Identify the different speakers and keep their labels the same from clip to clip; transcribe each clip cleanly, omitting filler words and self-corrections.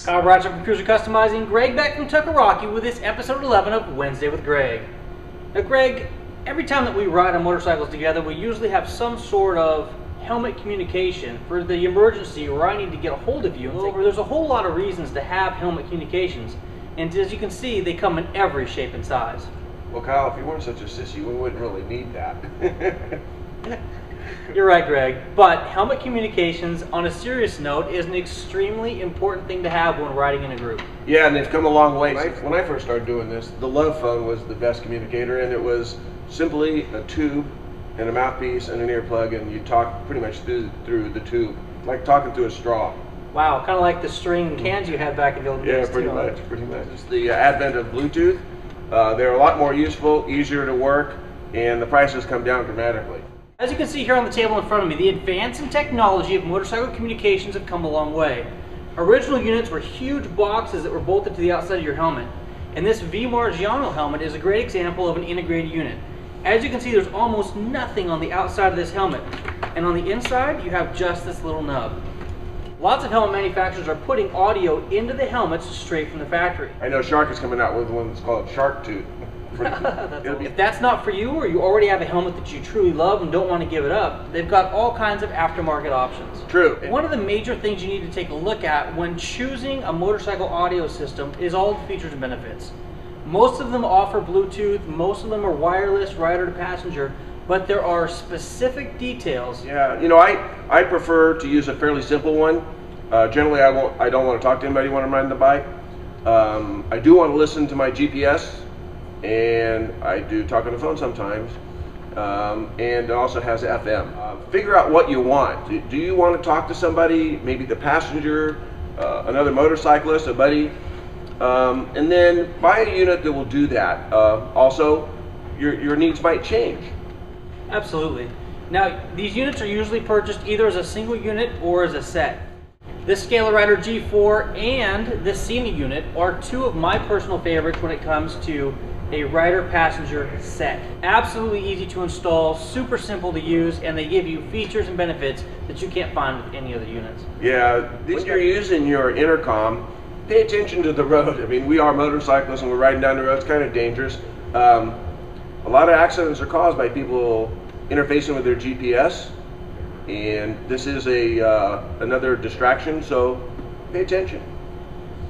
Speaker 1: Cardo from Cruiser Customizing, Greg back from Tucker with this episode 11 of Wednesday with Greg. Now Greg, every time that we ride on motorcycles together, we usually have some sort of helmet communication for the emergency where I need to get a hold of you. There's a whole lot of reasons to have helmet communications, and as you can see, they come in every shape and size.
Speaker 2: Well, Kyle, if you weren't such a sissy, we wouldn't really need that.
Speaker 1: You're right, Greg, but helmet communications, on a serious note, is an extremely important thing to have when riding in a group.
Speaker 2: Yeah, and they've come a long way. When I first started doing this, the Love phone was the best communicator, and it was simply a tube and a mouthpiece and an earplug, and you talk pretty much through the tube, like talking through a straw.
Speaker 1: Wow, kind of like the string cans you had back in the old days.
Speaker 2: Yeah, pretty much. It's the advent of Bluetooth. They're a lot more useful, easier to work, and the prices come down dramatically.
Speaker 1: As you can see here on the table in front of me, the advance in technology of motorcycle communications have come a long way. Original units were huge boxes that were bolted to the outside of your helmet, and this V-Margiano helmet is a great example of an integrated unit. As you can see, there's almost nothing on the outside of this helmet, and on the inside you have just this little nub. Lots of helmet manufacturers are putting audio into the helmets straight from the factory.
Speaker 2: I know Shark is coming out with one that's called Shark Tooth.
Speaker 1: If that's not for you, or you already have a helmet that you truly love and don't want to give it up, they've got all kinds of aftermarket options.
Speaker 2: True.
Speaker 1: One of the major things you need to take a look at when choosing a motorcycle audio system is all the features and benefits. Most of them offer Bluetooth, most of them are wireless, rider to passenger, but there are specific details.
Speaker 2: Yeah, you know, I prefer to use a fairly simple one. Generally, I don't want to talk to anybody when I'm riding the bike. I do want to listen to my GPS, and I do talk on the phone sometimes, and it also has FM. Figure out what you want. Do you want to talk to somebody, maybe the passenger, another motorcyclist, a buddy, and then buy a unit that will do that. Also, your needs might change.
Speaker 1: Absolutely. Now, these units are usually purchased either as a single unit or as a set. This ScalaRider G4 and this Sena unit are two of my personal favorites when it comes to a rider-passenger set. Absolutely easy to install, super simple to use, and they give you features and benefits that you can't find with any other units.
Speaker 2: Yeah, when you're using your intercom, pay attention to the road. I mean, we are motorcyclists and we're riding down the road. It's kind of dangerous. A lot of accidents are caused by people interfacing with their GPS, and this is another distraction, so pay attention.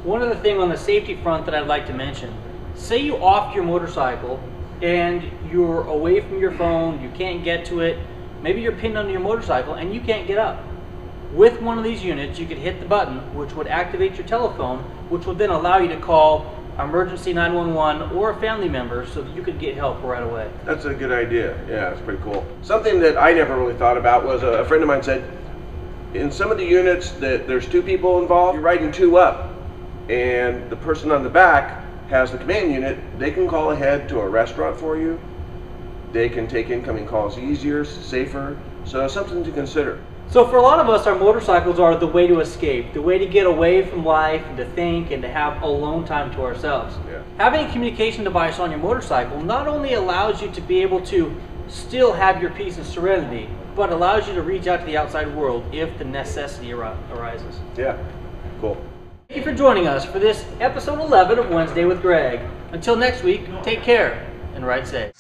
Speaker 1: One other thing on the safety front that I'd like to mention, say you off your motorcycle and you're away from your phone, you can't get to it, maybe you're pinned under your motorcycle and you can't get up. With one of these units you could hit the button which would activate your telephone, which would then allow you to call emergency 911 or a family member so that you could get help right away.
Speaker 2: That's a good idea. Yeah, it's pretty cool. Something that I never really thought about was a friend of mine said, in some of the units that there's two people involved, you're riding two up, and the person on the back has the command unit. They can call ahead to a restaurant for you. They can take incoming calls easier, safer, so something to consider.
Speaker 1: So for a lot of us, our motorcycles are the way to escape, the way to get away from life and to think and to have alone time to ourselves.
Speaker 2: Yeah.
Speaker 1: Having a communication device on your motorcycle not only allows you to be able to still have your peace and serenity, but allows you to reach out to the outside world if the necessity arises.
Speaker 2: Yeah, cool.
Speaker 1: Thank you for joining us for this episode 11 of Wednesday with Greg. Until next week, take care and ride safe.